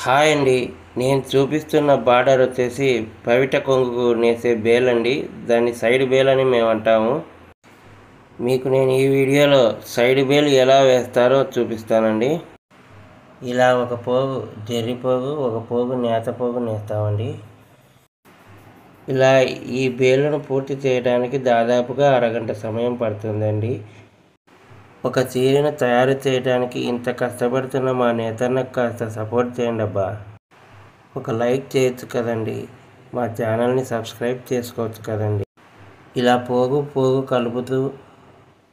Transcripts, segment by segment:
Hi అండి. నేను చూపిస్తున్న బార్డర్ వచ్చేసి పవిట కొంగుకు నేసే బేల్ అండి. దాన్ని సైడ్ బేల్ అని మేము అంటాము. మీకు నేను ఈ వీడియోలో సైడ్ బేల్ ఎలా వేస్తారో చూపిస్తానండి. ఇలా ఒక పోగు జెర్రీ పోగు, ఒక పోగు నేత పోగు నేస్తామండి. ఇలా ఈ బేలును పూర్తి చేయడానికి దాదాపుగా అరగంట సమయం పడుతుందండి. ఒక చీరను తయారు చేయడానికి ఇంత కష్టపడుతున్న మా నేతన్నకు కాస్త సపోర్ట్ చేయండి అబ్బా. ఒక లైక్ చేయొచ్చు కదండి, మా ఛానల్ని సబ్స్క్రైబ్ చేసుకోవచ్చు కదండి. ఇలా పోగు పోగు కలుపుతూ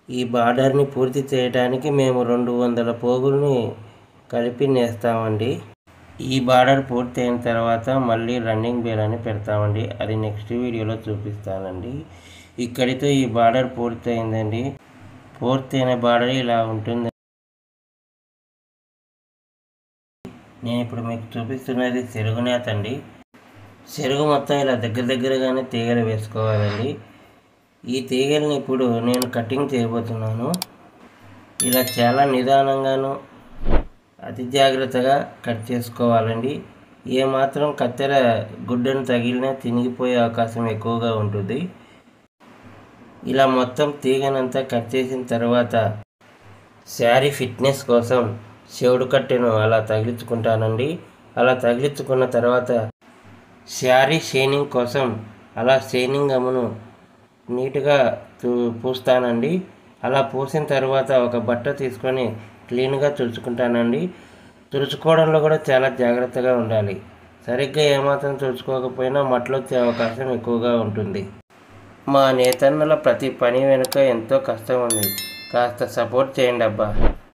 ఈ బార్డర్ని పూర్తి చేయడానికి మేము 200 పోగుల్ని కలిపి నేస్తామండి. ఈ బార్డర్ పూర్తి అయిన తర్వాత మళ్ళీ రన్నింగ్ బేల్ అని పెడతామండి. అది నెక్స్ట్ వీడియోలో చూపిస్తానండి. ఇక్కడితో ఈ బార్డర్ పూర్తి అయిందండి. పూర్తయిన బార్డర్ ఇలా ఉంటుంది. నేను ఇప్పుడు మీకు చూపిస్తున్నది సెరుగు నేత అండి. సెరుగు మొత్తం ఇలా దగ్గరగానే తీగలు వేసుకోవాలండి. ఈ తీగల్ని ఇప్పుడు నేను కటింగ్ చేయబోతున్నాను. ఇలా చాలా నిదానంగాను అతి జాగ్రత్తగా కట్ చేసుకోవాలండి. ఏమాత్రం కత్తెర గుడ్డను తగిలినా తినిగిపోయే అవకాశం ఎక్కువగా ఉంటుంది. ఇలా మొత్తం తీగనంతా కట్ చేసిన తర్వాత శారీ ఫిట్నెస్ కోసం చెవుడు కట్టెను అలా తగిలించుకుంటానండి. అలా తగిలించుకున్న తర్వాత శారీ షైనింగ్ కోసం అలా షైనింగ్ గమ్మును నీట్గా పూస్తానండి. అలా పూసిన తర్వాత ఒక బట్ట తీసుకొని క్లీన్గా తుడుచుకుంటానండి. తుడుచుకోవడంలో కూడా చాలా జాగ్రత్తగా ఉండాలి. సరిగ్గా ఏమాత్రం తుడుచుకోకపోయినా మట్లు వచ్చే అవకాశం ఎక్కువగా ఉంటుంది. మా నేతన్నల ప్రతి పని వెనుక ఎంతో కష్టం ఉంది. కాస్త సపోర్ట్ చేయండి అబ్బా.